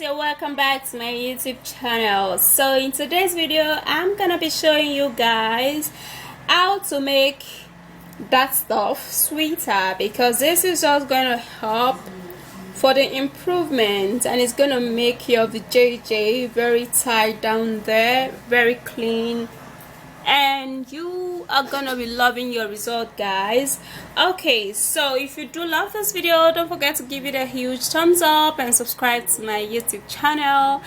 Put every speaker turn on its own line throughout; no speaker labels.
and welcome back to my YouTube channel. So in today's video I'm gonna be showing you guys how to make that stuff sweeter, because this is just gonna help for the improvement and it's gonna make your VJJ very tight down there, very clean, and you are gonna be loving your result, guys. Okay, so if you do love this video, don't forget to give it a huge thumbs up and subscribe to my YouTube channel,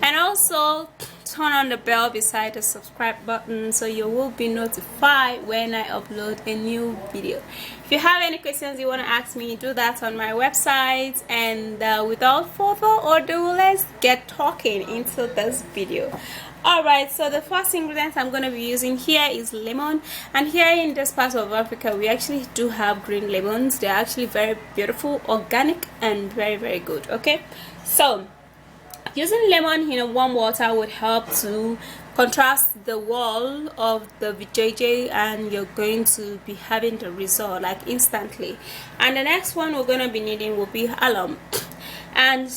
and also turn on the bell beside the subscribe button so you will be notified when I upload a new video. If you have any questions you want to ask me, do that on my website. And without further ado, let's get talking into this video. Alright, so the first ingredient I'm going to be using here is lemon, and here in this part of Africa we actually do have green lemons. They're actually very beautiful, organic, and very good. Okay, so using lemon in warm water would help to contrast the wall of the VJJ, and you're going to be having the result like instantly. And the next one we're going to be needing will be alum, and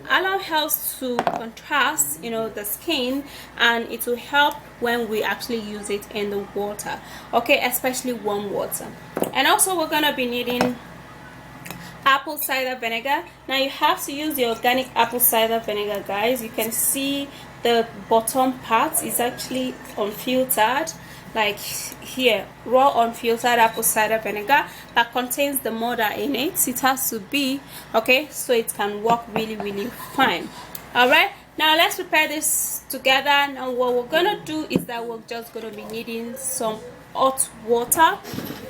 alum helps to contrast the skin, and it will help when we actually use it in the water, okay, especially warm water. And also we're going to be needing apple cider vinegar. Now you have to use the organic apple cider vinegar, guys. You can see the bottom part is actually unfiltered, like here, raw unfiltered apple cider vinegar that contains the mother in it. It has to be, okay, so it can work really fine. All right, now let's prepare this together. Now what we're gonna do is that we're just gonna be needing some hot water.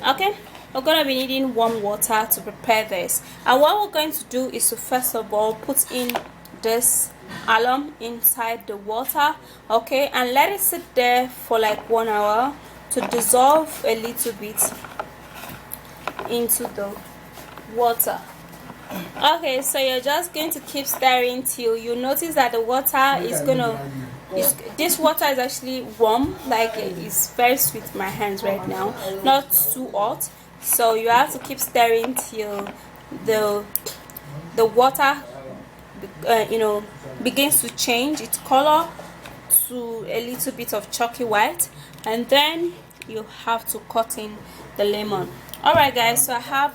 Okay, we're gonna be needing warm water to prepare this, and what we're going to do is to first of all put in this alum inside the water, okay, and let it sit there for like 1 hour to dissolve a little bit into the water. Okay, so you're just going to keep stirring till you notice that the water is this water is actually warm, like it's very sweet in my hands right now, not too hot. So you have to keep stirring till the water begins to change its color to a little bit of chalky white, and then you have to cut in the lemon. All right, guys, so I have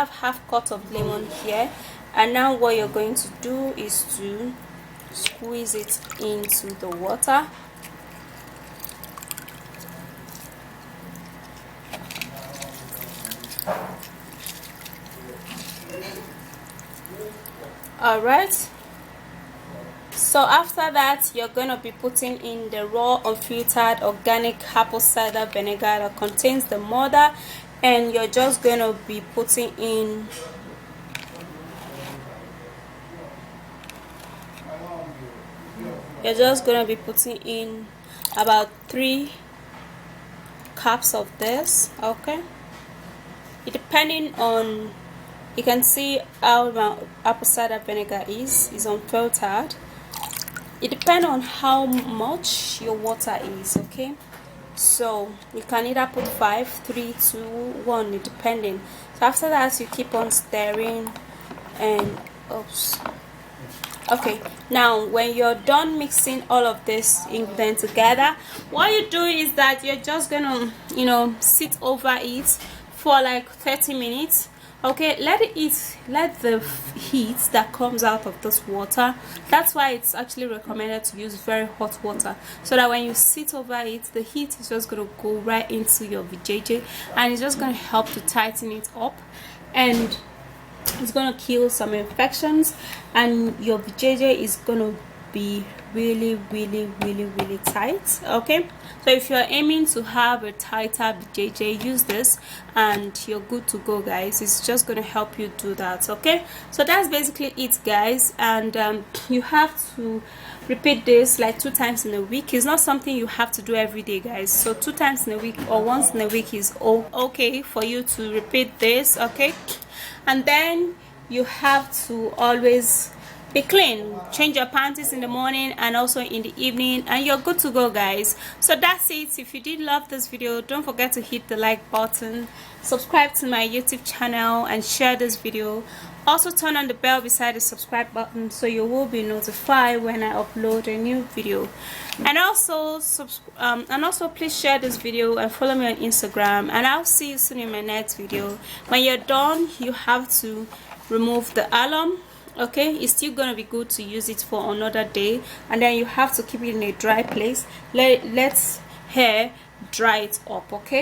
half cut of lemon here, and now what you're going to do is to squeeze it into the water. All right, so after that you're going to be putting in the raw unfiltered organic apple cider vinegar that contains the mother, and you're just going to be putting in about 3 cups of this. Okay, it depending on, you can see how my apple cider vinegar is unfiltered. It depends on how much your water is, okay, so you can either put 5, 3, 2, 1, depending. So after that you keep on stirring, and okay, now when you're done mixing all of this ingredient together, what you do is that you're just gonna sit over it for like 30 minutes. Okay, let the heat that comes out of this water, that's why it's actually recommended to use very hot water, so that when you sit over it, the heat is just going to go right into your VJJ, and it's just going to help to tighten it up, and it's going to kill some infections, and your VJJ is going to be really tight. Okay, so if you're aiming to have a tighter VJJ, use this and you're good to go, guys. It's just going to help you do that. Okay, so that's basically it, guys, and you have to repeat this like 2 times in a week. It's not something you have to do every day, guys, so 2 times in a week or once in a week is okay for you to repeat this. Okay, and then you have to always be clean. Change your panties in the morning and also in the evening, and you're good to go, guys. So that's it. If you did love this video, don't forget to hit the like button, subscribe to my YouTube channel, and share this video. Also turn on the bell beside the subscribe button so you will be notified when I upload a new video. And also please share this video and follow me on Instagram, and I'll see you soon in my next video. When you're done, you have to remove the alum. Okay, it's still gonna be good to use it for another day, and then you have to keep it in a dry place. Let hair dry it up. Okay.